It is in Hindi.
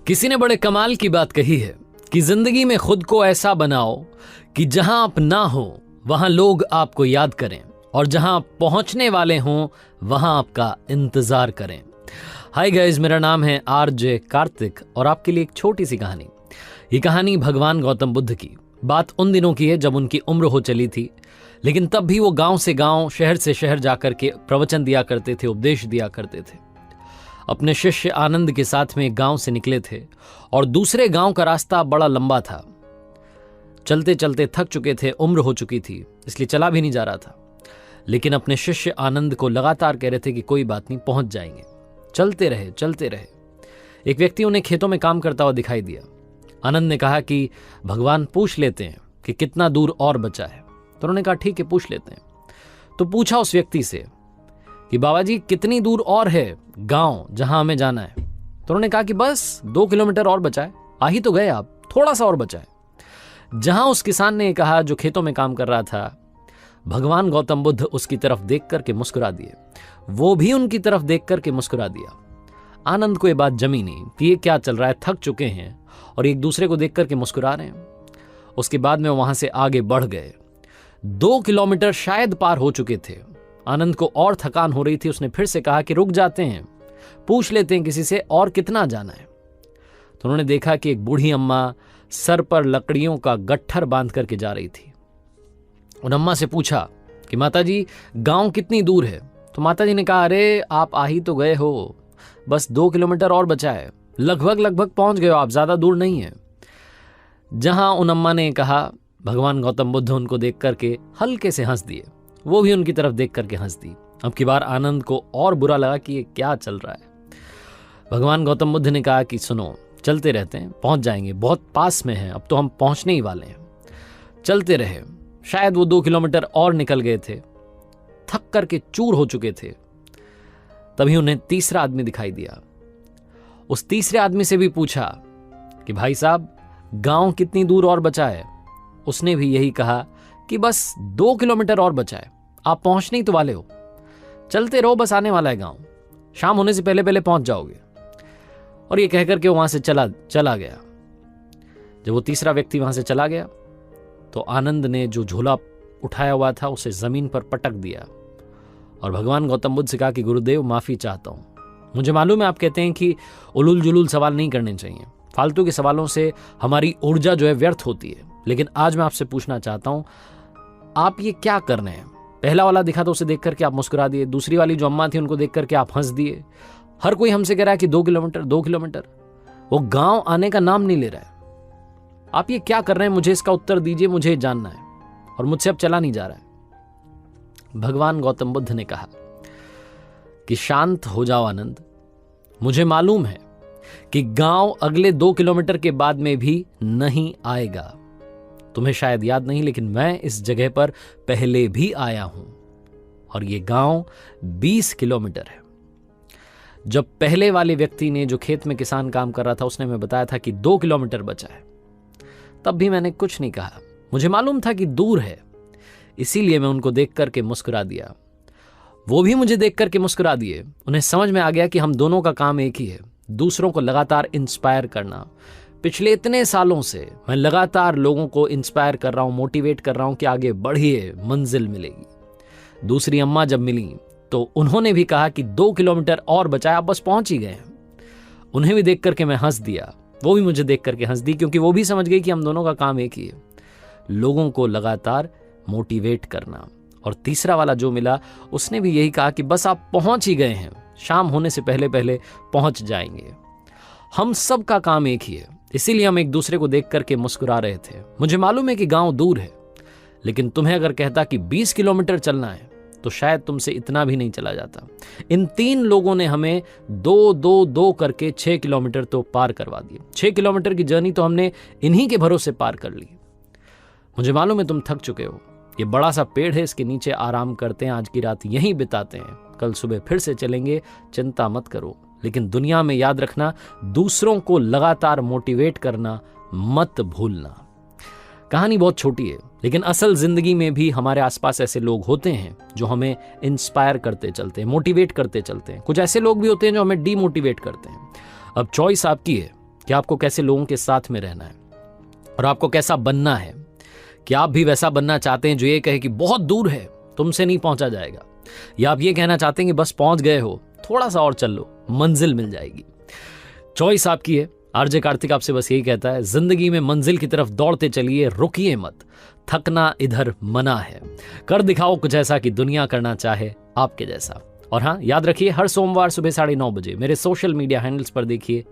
किसी ने बड़े कमाल की बात कही है कि जिंदगी में खुद को ऐसा बनाओ कि जहां आप ना हो वहां लोग आपको याद करें और जहां आप पहुंचने वाले हों वहां आपका इंतजार करें। हाय गाइस, मेरा नाम है आरजे कार्तिक और आपके लिए एक छोटी सी कहानी। ये कहानी भगवान गौतम बुद्ध की बात उन दिनों की है जब उनकी उम्र हो चली थी, लेकिन तब भी वो गांव से गांव, शहर से शहर जाकर के प्रवचन दिया करते थे, उपदेश दिया करते थे। अपने शिष्य आनंद के साथ में एक गांव से निकले थे और दूसरे गांव का रास्ता बड़ा लंबा था। चलते चलते थक चुके थे, उम्र हो चुकी थी, इसलिए चला भी नहीं जा रहा था। लेकिन अपने शिष्य आनंद को लगातार कह रहे थे कि कोई बात नहीं, पहुंच जाएंगे। चलते रहे चलते रहे। एक व्यक्ति उन्हें खेतों में काम करता हुआ दिखाई दिया। आनंद ने कहा कि भगवान पूछ लेते हैं कि कितना दूर और बचा है। तो उन्होंने कहा ठीक है, पूछ लेते हैं। तो पूछा उस व्यक्ति से कि बाबा जी कितनी दूर और है गांव जहां हमें जाना है। तो उन्होंने कहा कि बस 2 किलोमीटर और बचा है, आ ही तो गए आप, थोड़ा सा और बचा है। जहां उस किसान ने कहा जो खेतों में काम कर रहा था, भगवान गौतम बुद्ध उसकी तरफ देख करके मुस्कुरा दिए, वो भी उनकी तरफ देख करके मुस्कुरा दिया। आनंद को यह बात जमी नहीं कि ये क्या चल रहा है, थक चुके हैं और एक दूसरे को देख करके मुस्कुरा रहे हैं। उसके बाद में वहां से आगे बढ़ गए। 2 किलोमीटर शायद पार हो चुके थे। आनंद को और थकान हो रही थी। उसने फिर से कहा कि रुक जाते हैं, पूछ लेते हैं किसी से और कितना जाना है। तो उन्होंने देखा कि एक बूढ़ी अम्मा सर पर लकड़ियों का गट्ठर बांध करके जा रही थी। उन अम्मा से पूछा कि माता जी गांव कितनी दूर है। तो माता जी ने कहा अरे आप आ ही तो गए हो, बस 2 किलोमीटर और बचा है, लगभग पहुंच गए हो आप, ज्यादा दूर नहीं है। जहां उन अम्मा ने कहा, भगवान गौतम बुद्ध उनको देख करके हल्के से हंस दिए, वो भी उनकी तरफ देख करके हंस दी। अब की बार आनंद को और बुरा लगा कि ये क्या चल रहा है। भगवान गौतम बुद्ध ने कहा कि सुनो, चलते रहते हैं, पहुंच जाएंगे, बहुत पास में है, अब तो हम पहुंचने ही वाले हैं। चलते रहे। शायद वो 2 किलोमीटर और निकल गए थे, थक करके चूर हो चुके थे। तभी उन्हें तीसरा आदमी दिखाई दिया। उस तीसरे आदमी से भी पूछा कि भाई साहब गांव कितनी दूर और बचा है। उसने भी यही कहा कि बस 2 किलोमीटर और बचा है, आप पहुंचने ही तो वाले हो, चलते रहो, बस आने वाला है गांव, शाम होने से पहले पहले पहुंच जाओगे। और ये कहकर के वहां से चला गया। जब वो तीसरा व्यक्ति वहां से चला गया तो आनंद ने जो झोला उठाया हुआ था उसे जमीन पर पटक दिया और भगवान गौतम बुद्ध से कहा कि गुरुदेव माफी चाहता हूं, मुझे मालूम है आप कहते हैं कि उलूल जुलूल सवाल नहीं करने चाहिए, फालतू के सवालों से हमारी ऊर्जा जो है व्यर्थ होती है, लेकिन आज मैं आपसे पूछना चाहता हूं आप ये क्या कर रहे हैं। पहला वाला दिखा तो उसे देख करके आप मुस्कुरा दिए, दूसरी वाली जो अम्मा थी उनको देख करके आप हंस दिए। हर कोई हमसे कह रहा है कि 2 किलोमीटर 2 किलोमीटर, वो गांव आने का नाम नहीं ले रहा है। आप ये क्या कर रहे हैं, मुझे इसका उत्तर दीजिए, मुझे जानना है और मुझसे अब चला नहीं जा रहा है। भगवान गौतम बुद्ध ने कहा कि शांत हो जाओ आनंद, मुझे मालूम है कि गांव अगले 2 किलोमीटर के बाद में भी नहीं आएगा। तुम्हें शायद याद नहीं, लेकिन मैं इस जगह पर पहले भी आया हूं और यह गांव 20 किलोमीटर है। जब पहले वाले व्यक्ति ने, जो खेत में किसान काम कर रहा था, उसने मैं बताया था कि 2 किलोमीटर बचा है, तब भी मैंने कुछ नहीं कहा। मुझे मालूम था कि दूर है, इसीलिए मैं उनको देख करके मुस्कुरा दिया। वो भी मुझे देख करके मुस्कुरा दिए। उन्हें समझ में आ गया कि हम दोनों का काम एक ही है, दूसरों को लगातार इंस्पायर करना। पिछले इतने सालों से मैं लगातार लोगों को इंस्पायर कर रहा हूं, मोटिवेट कर रहा हूं कि आगे बढ़िए, मंजिल मिलेगी। दूसरी अम्मा जब मिली तो उन्होंने भी कहा कि 2 किलोमीटर और बचा, आप बस पहुंच ही गए। उन्हें भी देख करके मैं हंस दिया, वो भी मुझे देख करके हंस दी, क्योंकि वो भी समझ गई कि हम दोनों का काम एक ही है, लोगों को लगातार मोटिवेट करना। और तीसरा वाला जो मिला उसने भी यही कहा कि बस आप पहुंच ही गए हैं, शाम होने से पहले पहले पहुंच जाएंगे। हम सब का काम एक ही है, इसीलिए हम एक दूसरे को देख करके मुस्कुरा रहे थे। मुझे मालूम है कि गांव दूर है, लेकिन तुम्हें अगर कहता कि 20 किलोमीटर चलना है तो शायद तुमसे इतना भी नहीं चला जाता। इन 3 लोगों ने हमें 2 करके 6 किलोमीटर तो पार करवा दिए। 6 किलोमीटर की जर्नी तो हमने इन्हीं के भरोसे पार कर ली। मुझे मालूम है तुम थक चुके हो, ये बड़ा सा पेड़ है, इसके नीचे आराम करते हैं, आज की रात यहीं बिताते हैं, कल सुबह फिर से चलेंगे, चिंता मत करो। लेकिन दुनिया में याद रखना, दूसरों को लगातार मोटिवेट करना मत भूलना। कहानी बहुत छोटी है, लेकिन असल जिंदगी में भी हमारे आसपास ऐसे लोग होते हैं जो हमें इंस्पायर करते चलते हैं, मोटिवेट करते चलते हैं। कुछ ऐसे लोग भी होते हैं जो हमें डीमोटिवेट करते हैं। अब चॉइस आपकी है कि कि आपको कैसे लोगों के साथ में रहना है और आपको कैसा बनना है, कि आप भी वैसा बनना चाहते हैं जो ये कहे कि बहुत दूर है, तुमसे नहीं पहुंचा जाएगा, या आप ये कहना चाहते हैं कि बस पहुंच गए हो, थोड़ा सा और चल लो, मंजिल मिल जाएगी। चॉइस आपकी है। आरजे कार्तिक आपसे बस यही कहता है, जिंदगी में मंजिल की तरफ दौड़ते चलिए, रुकिए मत, थकना इधर मना है, कर दिखाओ कुछ ऐसा कि दुनिया करना चाहे आपके जैसा। और हाँ, याद रखिए, हर सोमवार सुबह 9:30 बजे मेरे सोशल मीडिया हैंडल्स पर देखिए